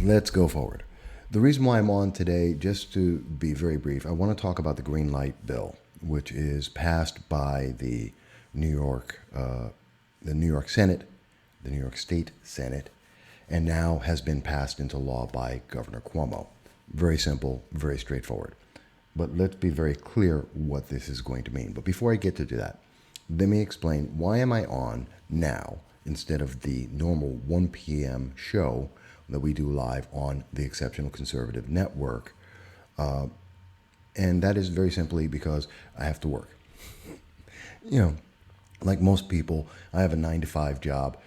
let's go forward. The reason why I'm on today, just to be very brief, I want to talk about the green light bill, which is passed by the New York, the New York Senate, the New York State Senate, and now has been passed into law by Governor Cuomo. Very simple, very straightforward. But let's be very clear what this is going to mean. But before I get to that, let me explain why am I on now instead of the normal 1 p.m. show that we do live on the Exceptional Conservative Network. And that is very simply because I have to work. You know, like most people, I have a 9-to-5 job.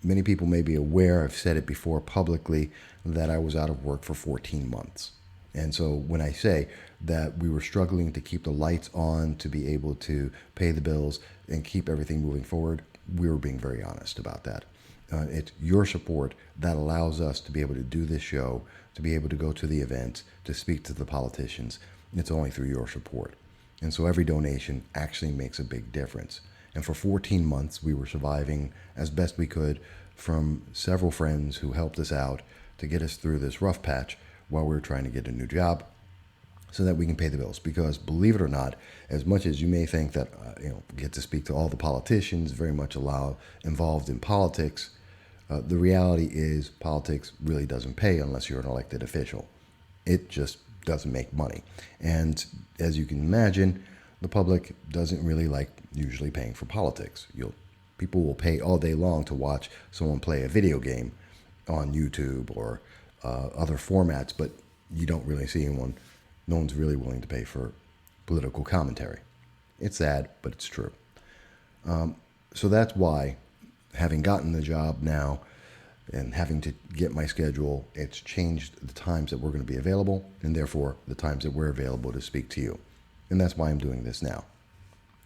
Many people may be aware, I've said it before publicly, that I was out of work for 14 months. And so when I say that we were struggling to keep the lights on, to be able to pay the bills and keep everything moving forward, we were being very honest about that. It's your support that allows us to be able to do this show, to be able to go to the events, to speak to the politicians. It's only through your support. And so every donation actually makes a big difference. And for 14 months, we were surviving as best we could from several friends who helped us out to get us through this rough patch while we were trying to get a new job so that we can pay the bills. Because believe it or not, as much as you may think that get to speak to all the politicians, very much involved in politics, the reality is politics really doesn't pay unless you're an elected official. It just doesn't make money. And as you can imagine, the public doesn't really like usually paying for politics. People will pay all day long to watch someone play a video game on YouTube or other formats, but you don't really see anyone. No one's really willing to pay for political commentary. It's sad, but it's true. So that's why, having gotten the job now and having to get my schedule, it's changed the times that we're going to be available, and therefore the times that we're available to speak to you. And that's why I'm doing this now.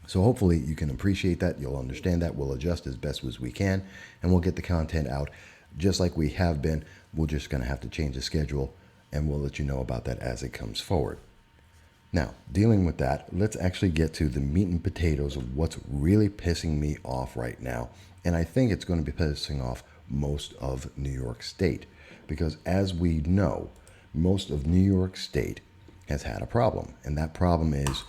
So hopefully you can appreciate that. You'll understand that. We'll adjust as best as we can, and we'll get the content out just like we have been. We're just going to have to change the schedule, and we'll let you know about that as it comes forward. Now, dealing with that, let's actually get to the meat and potatoes of what's really pissing me off right now. And I think it's going to be pissing off most of New York State, because as we know, most of New York State has had a problem. And that problem is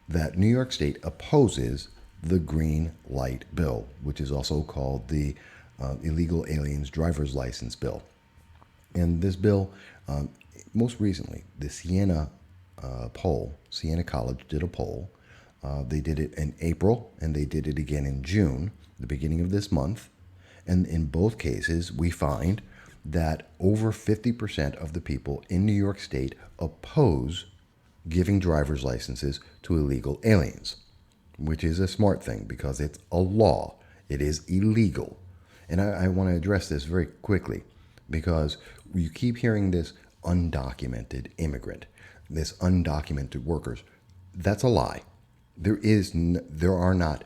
that New York State opposes the Green Light Bill, which is also called the Illegal Aliens Driver's License Bill. And this bill, most recently, the Siena College did a poll. They did it in April, and they did it again in June, the beginning of this month. And in both cases, we find that over 50% of the people in New York State oppose giving driver's licenses to illegal aliens, which is a smart thing because it's a law. It is illegal. And I want to address this very quickly because you keep hearing this undocumented immigrant, this undocumented workers. That's a lie. There are not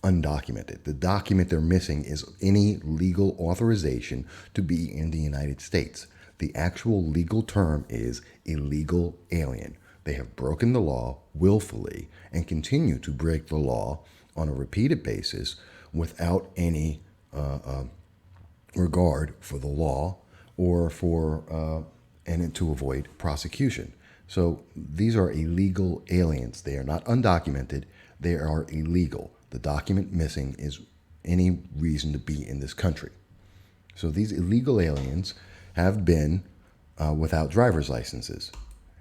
undocumented. The document they're missing is any legal authorization to be in the United States. The actual legal term is illegal alien. They have broken the law willfully and continue to break the law on a repeated basis without any regard for the law or for and to avoid prosecution. So these are illegal aliens. They are not undocumented. They are illegal. The document missing is any reason to be in this country. So these illegal aliens have been without driver's licenses.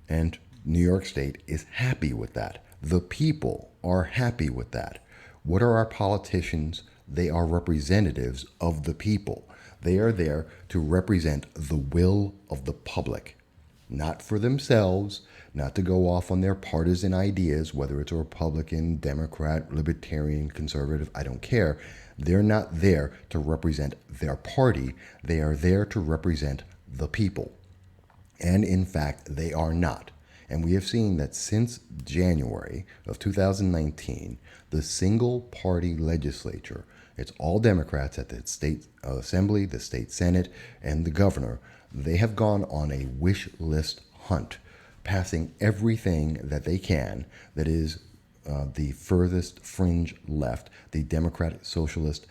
And New York State is happy with that. The people are happy with that. What are our politicians? They are representatives of the people. They are there to represent the will of the public, not for themselves, not to go off on their partisan ideas, whether it's a Republican, Democrat, Libertarian, Conservative, I don't care. They're not there to represent their party. They are there to represent the people. And in fact, they are not. And we have seen that since January of 2019, the single party legislature, it's all Democrats at the state assembly, the state senate, and the governor, they have gone on a wish list hunt, passing everything that they can that is the furthest fringe left, the Democratic Socialist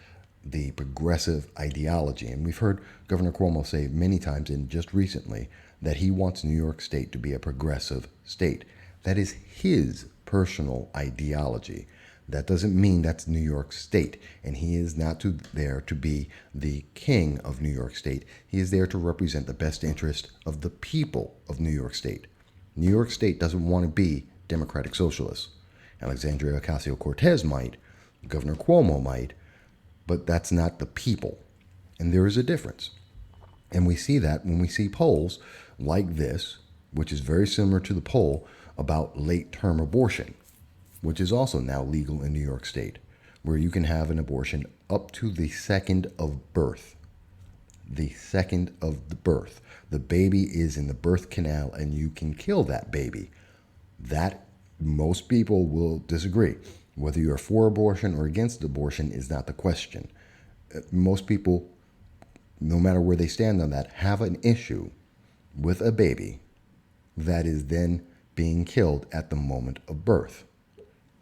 the progressive ideology. And we've heard Governor Cuomo say many times, and just recently, that he wants New York State to be a progressive state. That is his personal ideology. That doesn't mean that's New York State. And he is not there to be the king of New York State. He is there to represent the best interest of the people of New York State. New York State doesn't want to be democratic socialists. Alexandria Ocasio-Cortez might, Governor Cuomo might, but that's not the people. And there is a difference. And we see that when we see polls like this, which is very similar to the poll about late-term abortion, which is also now legal in New York State, where you can have an abortion up to the second of birth. The second of the birth. The baby is in the birth canal and you can kill that baby. That, most people will disagree. Whether you're for abortion or against abortion is not the question. Most people, no matter where they stand on that, have an issue with a baby that is then being killed at the moment of birth.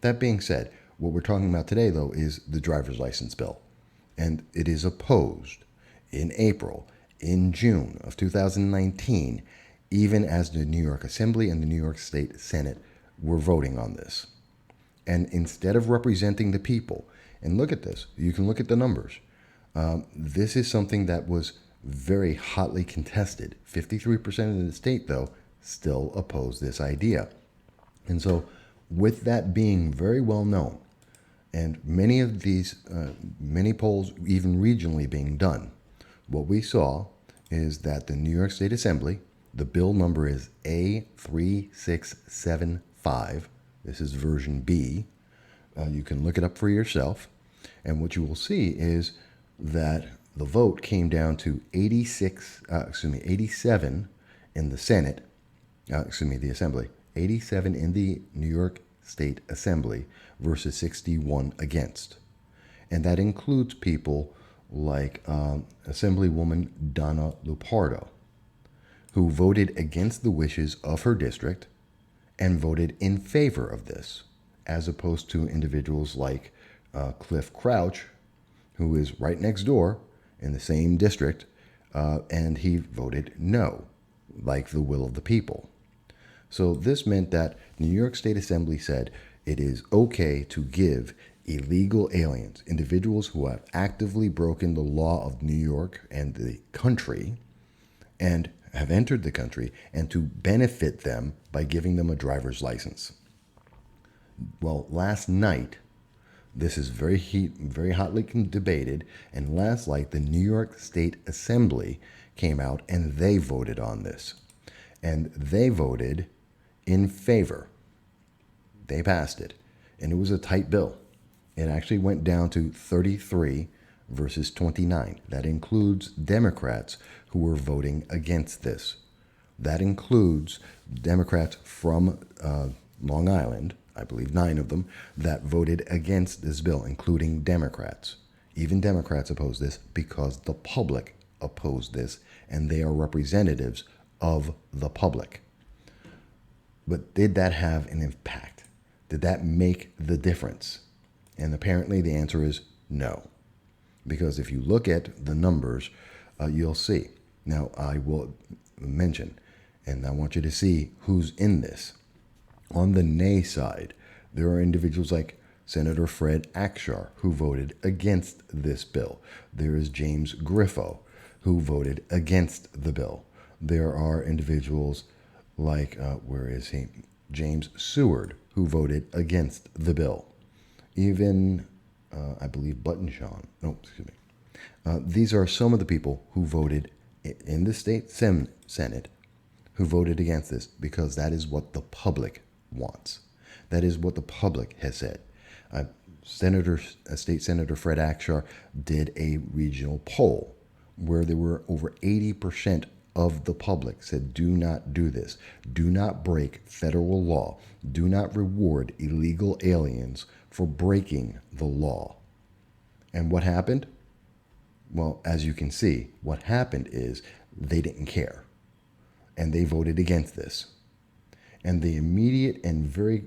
That being said, what we're talking about today, though, is the driver's license bill. And it is opposed in April, in June of 2019, even as the New York Assembly and the New York State Senate were voting on this. And instead of representing the people, and look at this, you can look at the numbers. This is something that was very hotly contested. 53% of the state, though, still oppose this idea. And so, with that being very well known, and many of these, many polls even regionally being done, what we saw is that the New York State Assembly, the bill number is A3675. This is version B. You can look it up for yourself. And what you will see is that the vote came down to 87 in the Senate, the Assembly, 87 in the New York State Assembly versus 61 against. And that includes people like Assemblywoman Donna Lupardo, who voted against the wishes of her district and voted in favor of this, as opposed to individuals like Cliff Crouch, who is right next door in the same district, and he voted no, like the will of the people. So this meant that New York State Assembly said it is okay to give illegal aliens, individuals who have actively broken the law of New York and the country, and have entered the country, and to benefit them by giving them a driver's license. Well, last night, this is very hotly debated, and last night the New York State Assembly came out and they voted on this. And they voted in favor. They passed it. And it was a tight bill. It actually went down to 33 versus 29. That includes Democrats who were voting against this. That includes Democrats from Long Island, I believe 9 of them, that voted against this bill, including Democrats. Even Democrats opposed this because the public opposed this, and they are representatives of the public. But did that have an impact? Did that make the difference? And apparently the answer is no. Because if you look at the numbers, you'll see. Now, I will mention, and I want you to see who's in this. On the nay side, there are individuals like Senator Fred Akshar, who voted against this bill. There is James Griffo, who voted against the bill. There are individuals like, James Seward, who voted against the bill. Even, I believe, these are some of the people who voted in the state Senate who voted against this because that is what the public wants. That is what the public has said. State Senator Fred Akshar did a regional poll where there were over 80% of the public said, do not do this. Do not break federal law. Do not reward illegal aliens for breaking the law. And what happened? Well, as you can see, what happened is they didn't care. And they voted against this. And the immediate and very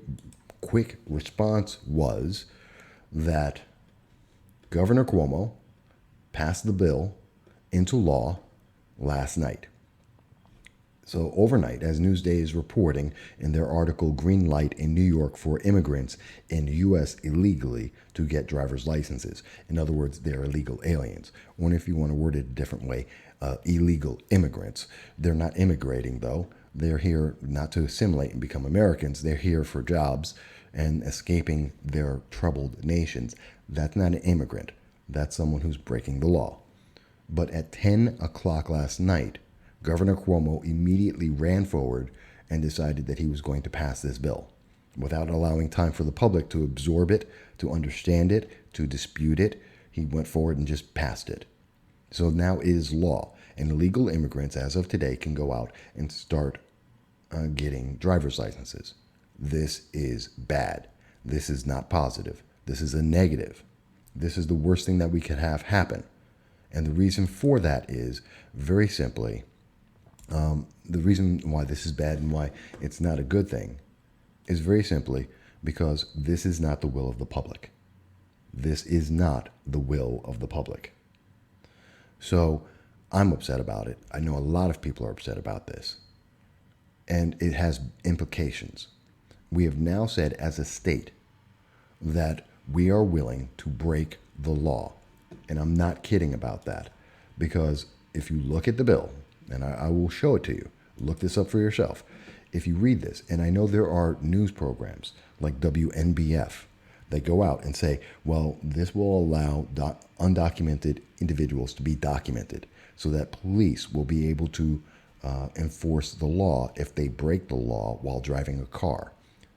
quick response was that Governor Cuomo passed the bill into law last night. So overnight, as Newsday is reporting in their article Green Light in New York for Immigrants in the U.S. illegally to get driver's licenses. In other words, they're illegal aliens. Or if you want to word it a different way, illegal immigrants. They're not immigrating, though. They're here not to assimilate and become Americans. They're here for jobs and escaping their troubled nations. That's not an immigrant. That's someone who's breaking the law. But at 10 o'clock last night, Governor Cuomo immediately ran forward and decided that he was going to pass this bill without allowing time for the public to absorb it, to understand it, to dispute it. He went forward and just passed it. So now it is law, and illegal immigrants, as of today, can go out and start getting driver's licenses. This is bad. This is not positive. This is a negative. This is the worst thing that we could have happen. And the reason for that is very simply, the reason why this is bad and why it's not a good thing is very simply because this is not the will of the public. This is not the will of the public. So I'm upset about it. I know a lot of people are upset about this. And it has implications. We have now said as a state that we are willing to break the law. And I'm not kidding about that. Because if you look at the bill, and I will show it to you, look this up for yourself. If you read this, and I know there are news programs like WNBF that go out and say, well, this will allow undocumented individuals to be documented so that police will be able to enforce the law if they break the law while driving a car.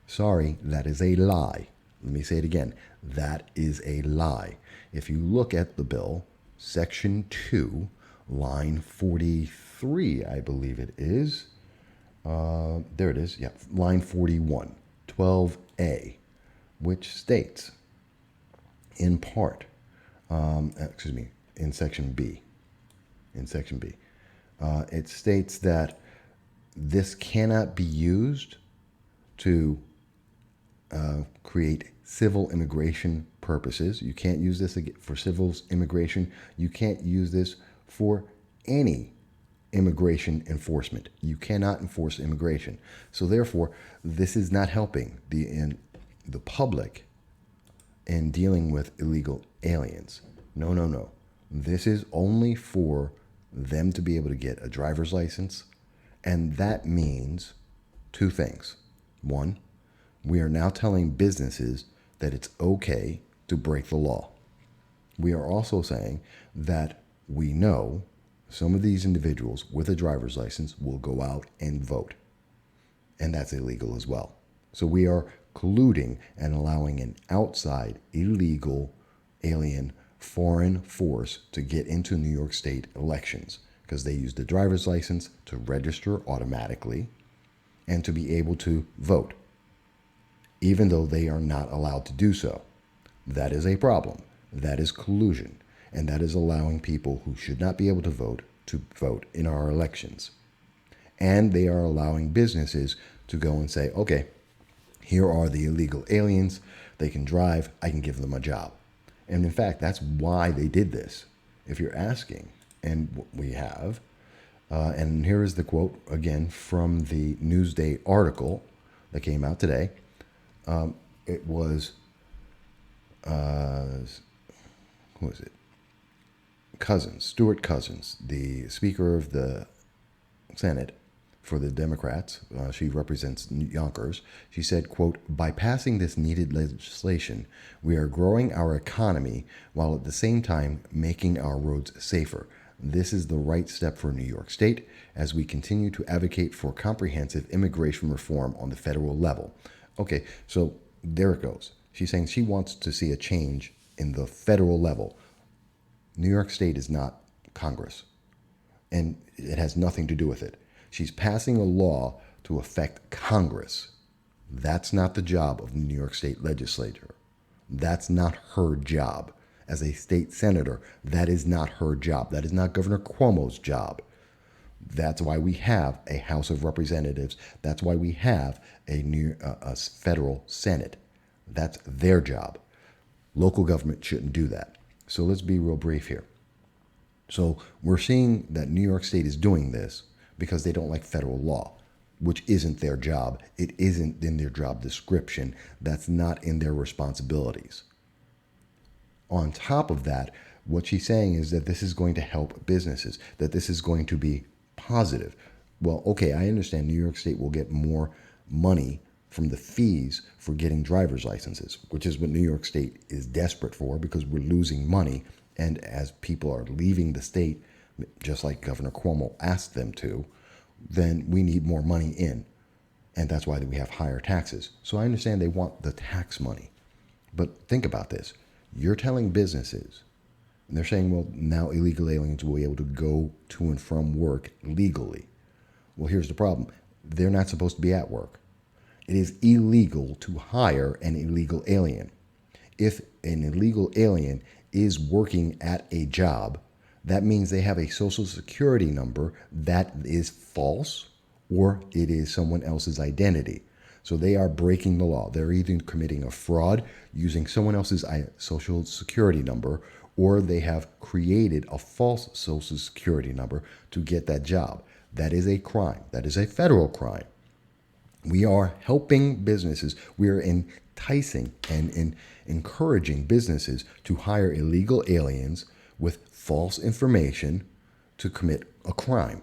Sorry, that is a lie. Let me say it again. That is a lie. If you look at the bill, Section 2, line 43, I believe it is. There it is. Yeah, line 41, 12A, which states, in part, in Section B. It states that this cannot be used to create civil immigration purposes. You can't use this for civil immigration. You can't use this for any immigration enforcement. You cannot enforce immigration. So therefore, this is not helping the public in dealing with illegal aliens. No. This is only for them to be able to get a driver's license. And that means two things. One, we are now telling businesses that it's okay to break the law. We are also saying that we know some of these individuals with a driver's license will go out and vote. And that's illegal as well. So we are colluding and allowing an outside illegal alien foreign force to get into New York State elections because they use the driver's license to register automatically and to be able to vote, even though they are not allowed to do so. That is a problem. That is collusion. And that is allowing people who should not be able to vote in our elections. And they are allowing businesses to go and say, okay, here are the illegal aliens. They can drive. I can give them a job. And in fact, that's why they did this. If you're asking, and we have, and here is the quote again from the Newsday article that came out today. It was, who was it? Stuart Cousins, the Speaker of the Senate for the Democrats. She represents Yonkers. She said, quote, by passing this needed legislation, we are growing our economy while at the same time making our roads safer. This is the right step for New York State as we continue to advocate for comprehensive immigration reform on the federal level. Okay, so there it goes. She's saying she wants to see a change in the federal level. New York State is not Congress, and it has nothing to do with it. She's passing a law to affect Congress. That's not the job of the New York State legislature. That's not her job. As a state senator, that is not her job. That is not Governor Cuomo's job. That's why we have a House of Representatives. That's why we have a federal Senate. That's their job. Local government shouldn't do that. So let's be real brief here. So we're seeing that New York State is doing this because they don't like federal law, which isn't their job. It isn't in their job description. That's not in their responsibilities. On top of that, what she's saying is that this is going to help businesses, that this is going to be positive. Well, okay, I understand New York State will get more money from the fees for getting driver's licenses, which is what New York State is desperate for because we're losing money. And as people are leaving the state, just like Governor Cuomo asked them to, then we need more money in. And that's why we have higher taxes. So I understand they want the tax money. But think about this. You're telling businesses, and they're saying, well, now illegal aliens will be able to go to and from work legally. Well, here's the problem. They're not supposed to be at work. It is illegal to hire an illegal alien. If an illegal alien is working at a job, that means they have a social security number that is false or it is someone else's identity. So they are breaking the law. They're either committing a fraud using someone else's social security number, or they have created a false social security number to get that job. That is a crime. That is a federal crime. We are helping businesses. We are enticing and encouraging businesses to hire illegal aliens with false information to commit a crime.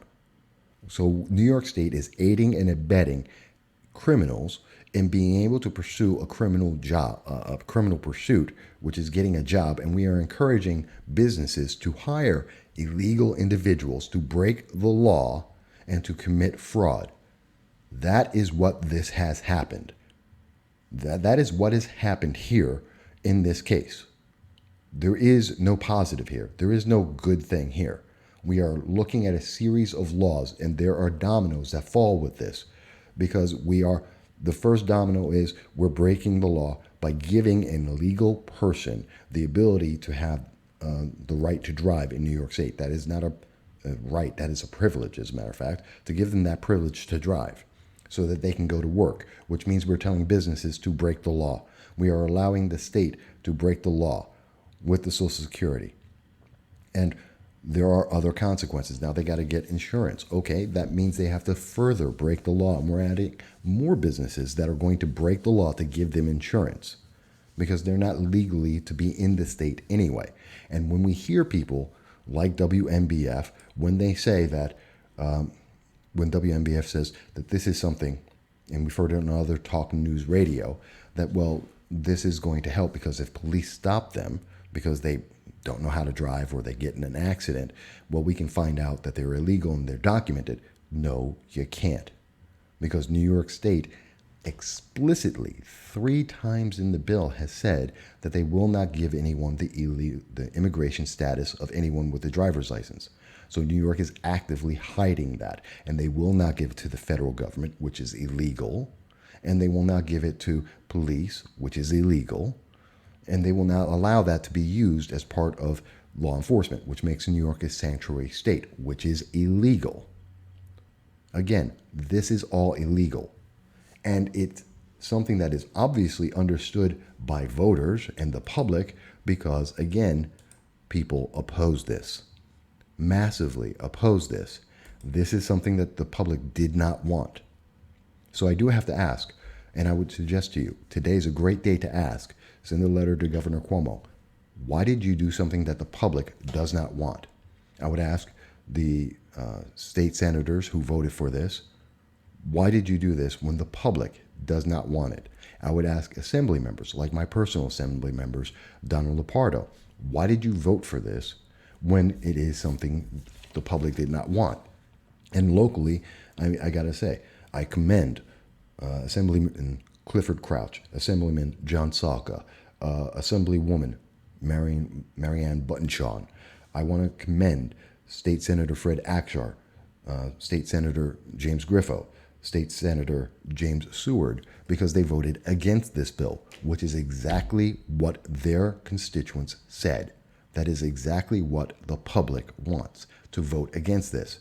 So New York State is aiding and abetting criminals in being able to pursue a criminal pursuit, which is getting a job. And we are encouraging businesses to hire illegal individuals to break the law and to commit fraud. That is what this has happened. That is what has happened here in this case. There is no positive here. There is no good thing here. We are looking at a series of laws, and there are dominoes that fall with this because the first domino is we're breaking the law by giving an illegal person the ability to have the right to drive in New York State. That is not a right, that is a privilege, as a matter of fact, to give them that privilege to drive so that they can go to work, which means we're telling businesses to break the law. We are allowing the state to break the law with the Social Security. And there are other consequences. Now they got to get insurance. Okay, that means they have to further break the law. And we're adding more businesses that are going to break the law to give them insurance because they're not legally to be in the state anyway. And when we hear people like WMBF, when they say that, when WMBF says that this is something, and we've heard it on other talk news radio, that, well, this is going to help because if police stop them because they don't know how to drive or they get in an accident, well, we can find out that they're illegal and they're documented. No, you can't. Because New York State explicitly 3 times in the bill has said that they will not give anyone the immigration status of anyone with a driver's license. So New York is actively hiding that, and they will not give it to the federal government, which is illegal, and they will not give it to police, which is illegal, and they will not allow that to be used as part of law enforcement, which makes New York a sanctuary state, which is illegal. Again, this is all illegal. And it's something that is obviously understood by voters and the public because, again, people oppose this, massively oppose this. This is something that the public did not want. So I do have to ask, and I would suggest to you, today's a great day to ask. Send a letter to Governor Cuomo. Why did you do something that the public does not want? I would ask the state senators who voted for this, why did you do this when the public does not want it? I would ask assembly members, like my personal assembly members, Donald Lepardo, why did you vote for this when it is something the public did not want? And locally, I got to say, I commend Assemblyman Clifford Crouch, Assemblyman John Salka, Assemblywoman Marianne Buttonshaw. I want to commend State Senator Fred Akshar, State Senator James Griffo, State Senator James Seward, because they voted against this bill, which is exactly what their constituents said. That is exactly what the public wants, to vote against this.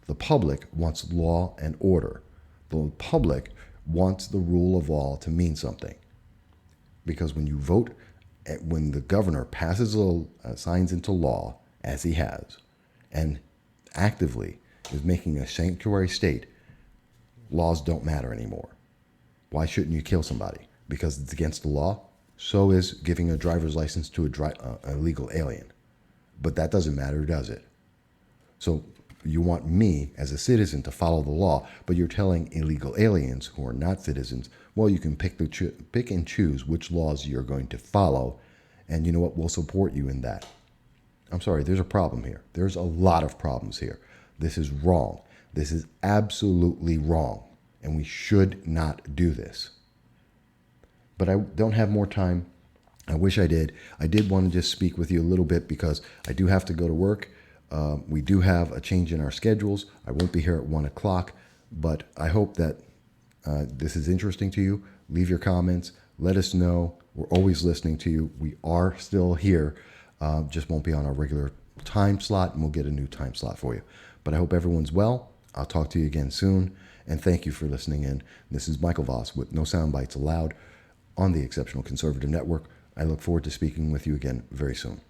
The public wants law and order. The public wants the rule of law to mean something. Because when you vote, when the governor passes signs into law, as he has, and actively is making a sanctuary state, laws don't matter anymore. Why shouldn't you kill somebody? Because it's against the law? So is giving a driver's license to a illegal alien. But that doesn't matter, does it? So you want me as a citizen to follow the law, but you're telling illegal aliens who are not citizens, well, you can pick and choose which laws you're going to follow, and you know what? We'll support you in that. I'm sorry, there's a problem here. There's a lot of problems here. This is wrong. This is absolutely wrong, and we should not do this. But I don't have more time. I wish I did. I did want to just speak with you a little bit because I do have to go to work. We do have a change in our schedules. I won't be here at 1 o'clock, but I hope that this is interesting to you. Leave your comments. Let us know. We're always listening to you. We are still here. Just won't be on our regular time slot, and we'll get a new time slot for you. But I hope everyone's well. I'll talk to you again soon, and thank you for listening in. This is Michael Voss with No Soundbites Allowed on the Exceptional Conservative Network. I look forward to speaking with you again very soon.